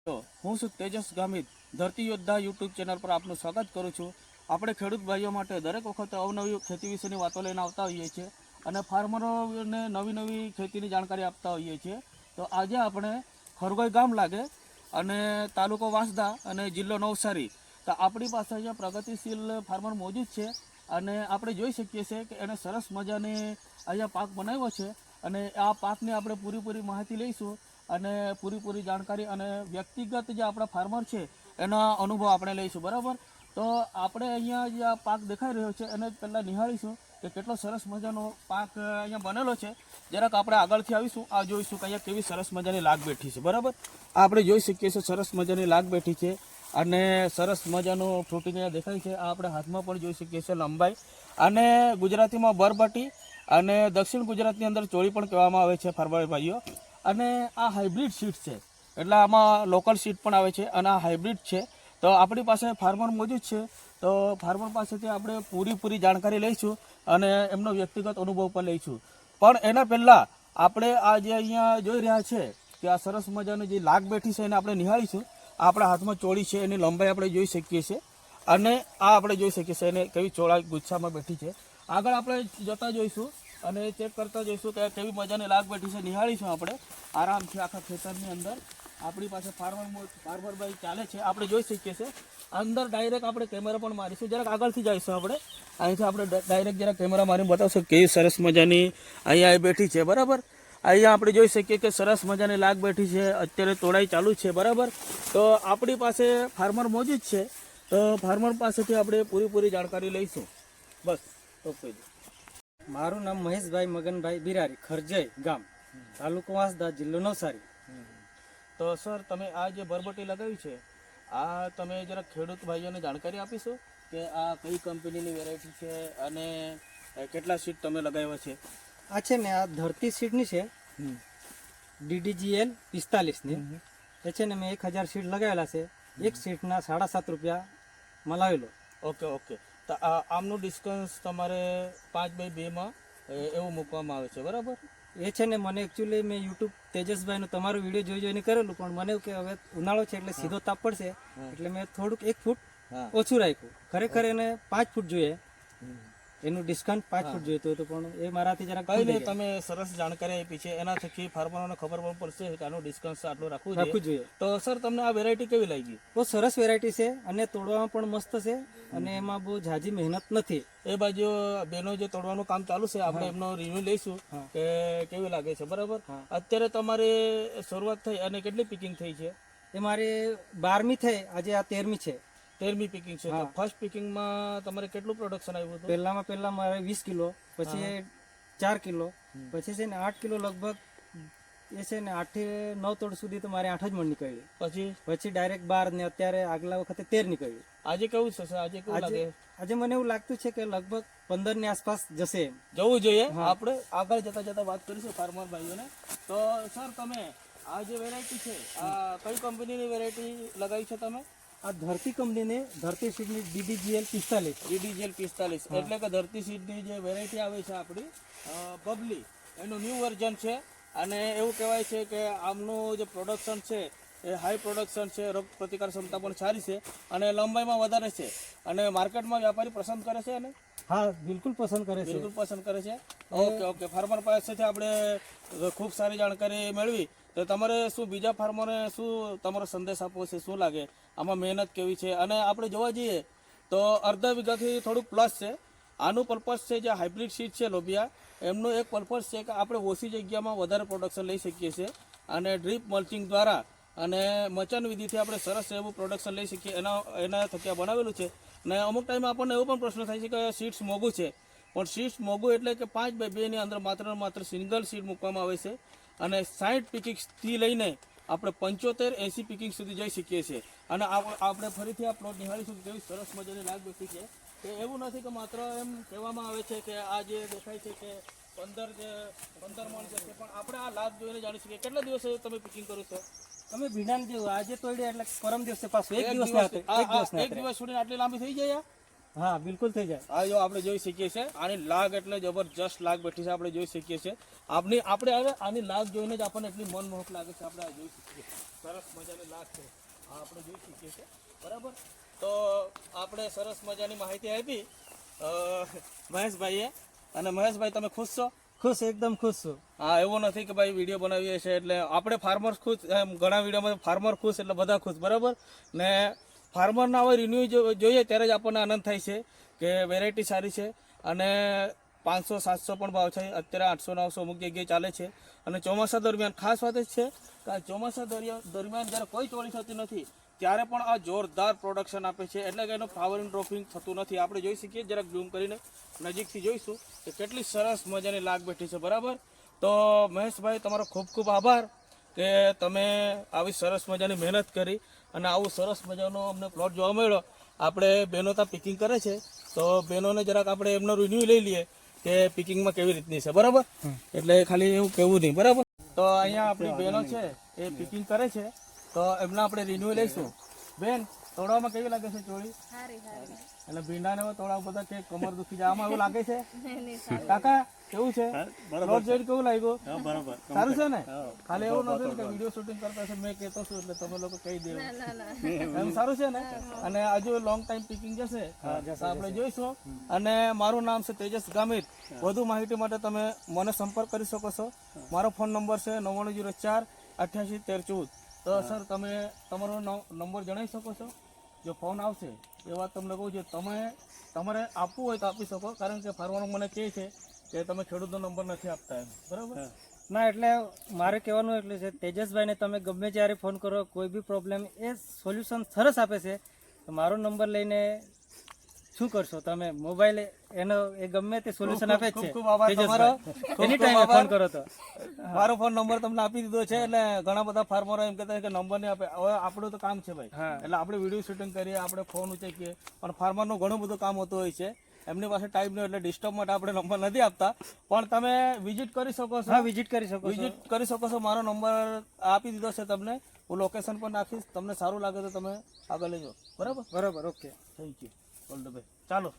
તો હું છું તેજસ ગામિત ધરતી યોદ્ધા યુટ્યુબ ચેનલ પર આપનું સ્વાગત કરું છું। આપણે ખેડૂત ભાઈઓ માટે દરેક વખતે અવનવી ખેતી વિશેની વાતો લઈને આવતા હોઈએ છીએ અને ફાર્મરોને નવી નવી ખેતીની જાણકારી આપતા હોઈએ છીએ। તો આજે આપણે ખરગોઈ ગામ લાગે અને તાલુકો વાંસદા અને જિલ્લો નવસારી, તો આપણી પાસે અહીંયા પ્રગતિશીલ ફાર્મર મોજૂદ છે અને આપણે જોઈ શકીએ છીએ કે એણે સરસ મજાની અહીંયા પાક બનાવ્યો છે અને આ પાકની આપણે પૂરી માહિતી લઈશું અને પૂરી જાણકારી અને વ્યક્તિગત જે આપણા ફાર્મર છે એના અનુભવ આપણે લઈશું, બરાબર। તો આપણે અહીંયા જે આ પાક દેખાઈ રહ્યો છે એને પહેલાં નિહાળીશું કે કેટલો સરસ મજાનો પાક અહીંયા બનેલો છે। જરાક આપણે આગળથી આવીશું, આ જોઈશું કે અહીંયા કેવી સરસ મજાની લાગ બેઠી છે, બરાબર। આ આપણે જોઈ શકીએ છીએ સરસ મજાની લાગ બેઠી છે અને સરસ મજાનું ફ્રૂટિંગ અહીંયા દેખાય છે। આ આપણે હાથમાં પણ જોઈ શકીએ છીએ લંબાઈ, અને ગુજરાતીમાં બરબટી અને દક્ષિણ ગુજરાતની અંદર ચોળી પણ કહેવામાં આવે છે ફાર્મર ભાઈઓ। અને આ હાઇબ્રિડ સીડ છે એટલે આમાં લોકલ સીડ પણ આવે છે અને આ હાઇબ્રિડ છે। તો આપણી પાસે ફાર્મર મોજૂદ છે, તો ફાર્મર પાસેથી આપણે પૂરી જાણકારી લઈશું અને એમનો વ્યક્તિગત અનુભવ પણ લઈશું। પણ એના પહેલાં આપણે આ જે અહીંયા જોઈ રહ્યા છે કે આ સરસ મજાની જે લાગ બેઠી છે એને આપણે નિહાળીશું। આપણા હાથમાં ચોળી છે, એની લંબાઈ આપણે જોઈ શકીએ છીએ અને આ આપણે જોઈ શકીએ છીએ એને કેવી ચોળા ગુચ્છામાં બેઠી છે। આગળ આપણે જતા જોઈશું અને ચેક કરતા જઈશું કે કેવી મજાની લાગ બેઠી છે, નિહાળીશું આપણે આરામથી આખા ખેતરની અંદર। આપણી પાસે ફાર્મર ભાઈ ચાલે છે, આપણે જોઈ શકીએ છીએ અંદર ડાયરેક્ટ આપણે કેમેરા પણ મારીશું। જરાક આગળથી જઈશું આપણે, અહીંથી આપણે ડાયરેક્ટ જરાક કેમેરા મારીને બતાવશું કેવી સરસ મજાની અહીંયા બેઠી છે, બરાબર। અહીંયા આપણે જોઈ શકીએ કે સરસ મજાની લાગ બેઠી છે, અત્યારે તોડાઈ ચાલુ છે, બરાબર। તો આપણી પાસે ફાર્મર મોજૂદ છે, તો ફાર્મર પાસેથી આપણે પૂરી જાણકારી લઈશું, બસ। ઓકે, મારું નામ મહેશભાઈ મગનભાઈ બિરારી, ખરજઈ ગામ, તાલુકો વાંસદા, જિલ્લો નવસારી। તો સર, તમે આ જે બરબટી લગાવી છે આ તમે જરા ખેડૂત ભાઈઓને જાણકારી આપીશું કે આ કઈ કંપનીની વેરાયટી છે અને કેટલા સીડ તમે લગાવ્યા છે? આ છે ને આ ધરતી સીડની છે, DDGL 45ની। એ છે ને મેં 1000 સીડ લગાવેલા છે, એક સીડના 7.5 રૂપિયા લાવેલો। ઓકે, તો આમનું ડિસ્કાઉન્ટ તમારે 5/2માં એવું મૂકવામાં આવે છે, બરાબર? એ છે ને મને એકચ્યુઅલી મેં યુટ્યુબ તેજસભાઈનું તમારો વિડીયો જોઈને કરેલું, પણ મને એવું કે હવે ઉનાળો છે એટલે સીધો તાપ પડશે એટલે મેં થોડુંક 1 ફૂટ ઓછું રાખ્યું। ખરેખર એને 5 ફૂટ જોઈએ, એનું ડિસ્કાઉન્ટ 5 ફૂટ જોઈતું હતું, પણ એ મારાથી જરા કઈ નહીં, તમે સરસ જાણકારી આપી છે, એના થકી ફાર્મરોને ખબર પણ પડશે કે આનું ડિસ્કાઉન્ટ આટલું રાખવું જોઈએ। તો સર, તમને આ વેરાયટી કેવી લાગી? બહુ સરસ વેરાયટી છે અને તોડવામાં પણ મસ્ત છે અને એમાં બહુ ઝાઝી મહેનત નથી। એ બાજુ બેનો જે તોડવાનું કામ ચાલુ છે, આપણે એમનો રિવ્યુ લઈશું કે કેવી લાગે છે, બરાબર? અત્યારે તમારી શરૂઆત થઈ અને કેટલી પિકિંગ થઈ છે? એ મારી 12મી થઈ, આજે આ 13મી છે। 13મી પિકિંગ છે, તો ફર્સ્ટ પિકિંગમાં તમારે કેટલું પ્રોડક્શન આવ્યું હતું? પહેલા મારે 20 કિલો, પછી 4 કિલો, પછી છે ને 8 કિલો લગભગ, એ છે ને 8 થી 9 તોડ સુધી તો મારે 8 જ મણ નીકળ્યું, પછી ડાયરેક્ટ 12 ને અત્યારે આગલા વખતે 13 નીકળ્યું। આજે કેવું છે? આજે કેવું લાગે? આજે મને એવું લાગતું છે કે લગભગ 15 ની આસપાસ જશે, જવું જોઈએ। આપણે આગળ જતા વાત કરીશું ફાર્મર ભાઈઓને। તો સર, તમે આ જે વેરાયટી છે આ કઈ કંપનીની વેરાયટી લગાવી છે તમે? આ ધરતી કંપનીની ધરતી સીડની DDGL 45। DDGL 45 એટલે કે ધરતી સીડની જે વેરાયટી આવે છે આપણી બબલી, એનું ન્યૂ વર્ઝન છે અને એવું કહેવાય છે કે આમનું જે પ્રોડક્શન છે એ હાઈ પ્રોડક્શન છે, રોગ પ્રતિકાર ક્ષમતા પણ સારી છે અને લંબાઈમાં વધારે છે અને માર્કેટમાં વ્યાપારી પસંદ કરે છે? અને હા, બિલકુલ પસંદ કરે છે, બિલકુલ પસંદ કરે છે। ઓકે, ફાર્મર પાસેથી આપણે ખૂબ સારી જાણકારી મેળવી, તો તમારે શું બીજા ફાર્મરને શું તમારો સંદેશ આપવો છે? શું લાગે આમાં મહેનત કેવી છે? અને આપણે જોવા જઈએ તો અડધા વીઘાથી થોડુંક પ્લસ છે। આનું પર્પઝ છે જે હાઇબ્રિડ સીડ છે લોબિયા, એમનો એક પર્પઝ છે કે આપણે ઓછી જગ્યામાં વધારે પ્રોડક્શન લઈ શકીએ છીએ અને ડ્રીપ મલ્ચિંગ દ્વારા અને મચાન વિધિથી આપણે સરસ એવું પ્રોડક્શન લઈ શકીએ, એના થકી બનાવેલું છે। અને અમુક ટાઈમે આપણને એવો પણ પ્રશ્ન થાય છે કે સીડ્સ મોંઘું છે, પણ સીડ્સ મોંઘું એટલે કે 5/2ની અંદર માત્ર સિંગલ સીડ મૂકવામાં આવે છે અને 60 પિકિંગથી લઈને આપણે 75-80 પિકિંગ સુધી જઈ શકીએ છીએ। અને આપણે ફરીથી આ પ્લોટ નિહાળીશું કે કેવી સરસ મજાની લાગ બેઠી છે। કે એવું નથી કે માત્ર એમ કહેવામાં આવે છે કે આ જે દેખાય છે કે 15 મણ જશે, પણ આપણે આ લાગ જોઈને જાણી શકીએ। કેટલા દિવસે તમે પિકિંગ કરો છો? તમે ભીંડાને જેવું આજે તોડ્યા એટલે પરમ દિવસે પાછું એક દિવસ સુધી આટલી લાંબી થઈ જાય? હા બિલકુલ થઈ જાય. આ જો આપણે જોઈ શકીએ છીએ આની લાગ એટલે જબરજસ્ત લાગ બેઠી છે. આપણે જોઈ શકીએ છીએ આપણે હવે આની લાગ જોઈને જ આપણને એટલી મનમોહક લાગે છે. આપણે આ જોઈ શકીએ સરસ મજાની લાગ છે આ આપણે જોઈ શકીએ છીએ. બરાબર, તો આપણે સરસ મજાની માહિતી આપી મહેશભાઈએ. અને મહેશભાઈ તમે ખુશ છો? ખુશ, એકદમ ખુશ છું. હા, એવું નથી કે ભાઈ વિડીયો બનાવીએ છીએ એટલે આપણે ફાર્મર ખુશ, એમ ઘણા વિડીયોમાં ફાર્મર ખુશ એટલે બધા ખુશ. બરાબર ને, ફાર્મરના હવે રિન્યુ જોઈએ ત્યારે જ આપણને આનંદ થાય છે કે વેરાયટી સારી છે. અને 500-700 પણ ભાવ છે અત્યારે, 800-900 અમુક જગ્યાએ ચાલે છે. અને ચોમાસા દરમિયાન ખાસ વાત જ છે કે આ ચોમાસા દરમિયાન જ્યારે કોઈ ચોરી થતી નથી ત્યારે પણ આ જોરદાર પ્રોડક્શન આપે છે. એટલે કે એનું ફ્લાવરિંગ ડ્રોપિંગ થતું નથી. આપણે જોઈ શકીએ, જરાક ઝૂમ કરીને નજીકથી જોઈશું કે કેટલી સરસ મજાની લાગ બેઠી છે. બરાબર, તો મહેશભાઈ તમારો ખૂબ ખૂબ આભાર કે તમે આવી સરસ મજાની મહેનત કરી અને આવું સરસ મજાનો અમને પ્લોટ જોવા મળ્યો. આપણે બહેનો ત્યાં પિકિંગ કરે છે તો બહેનોને જરાક આપણે એમનો રિન્યુ લઈ લઈએ કે પિકિંગમાં કેવી રીતની છે. બરાબર, એટલે ખાલી એવું કહેવું નહીં. બરાબર, તો અહીંયા આપણી બહેનો છે એ પિકિંગ કરે છે તો એમના આપણે રિન્યુ લઈશું. બેન, તોડવામાં કેવી લાગે છે ચોળી? એટલે ભીંડાને તોડાવ બધા કે કમર દુખી જાય, આમાં એવું લાગે છે? કાકા કેવું છે? પ્લોટ જોઈને કેવું લાગ્યું? સારું છે ને? ખાલી એવું નથી ને કે વિડીયો શૂટિંગ કરતા છે મેં કહેતો છું એટલે તમે લોકો કહી દેવું. એમ સારું છે ને? અને હજુ લોંગ ટાઈમ પિકિંગ જશે તો આપણે જોઈશું. અને મારું નામ છે તેજસ ગામિત. વધુ માહિતી માટે તમે મને સંપર્ક કરી શકો છો. મારો ફોન નંબર છે 9904881314. તો સર તમે તમારો નંબર જણાવી શકો છો? જો ફોન આવશે એ વાત તમને કહું છું, તમારે આપવું હોય તો આપી શકો, કારણ કે ફાર્મર મને કહે છે કે તમે ખેડૂતનો નંબર નથી આપતા એમ. બરાબર ના, એટલે મારે કહેવાનું એટલે છે તેજસભાઈને તમે ગમે જ્યારે ફોન કરો કોઈ બી પ્રોબ્લેમ એ સોલ્યુશન સરસ આપે છે. તો મારો નંબર લઈને શું કરશો તમે? મોબાઈલ એનો એ ગમે તે સોલ્યુશન આપે જ છે. ખૂબ આભાર તમારો. એની ટાઈમે ફોન કરો તો મારો ફોન નંબર તમને આપી દીધો છે. એટલે ઘણા બધા ફાર્મરો એમ કહેતા કે નંબર નહીં આપે. હવે આપણું તો કામ છે ભાઈ, એટલે આપણે વિડીયો શૂટિંગ કરીએ, આપણે ફોન ઉચકીએ, પણ ફાર્મરનું ઘણું બધું કામ હોતું હોય છે. એમની પાસે ટાઈમ નહીં એટલે ડિસ્ટર્બ માટે આપણે નંબર નથી આપતા. પણ તમે વિઝિટ કરી શકો છો. હા, વિઝિટ કરી શકો છો. વિઝિટ કરી શકો છો. મારો નંબર આપી દીધો છે તમને. હું લોકેશન પણ નાખીશ. તમને સારું લાગે તો તમે આગળ લેજો. બરાબર, બરોબર, okay, thank you. All the best. ચાલો.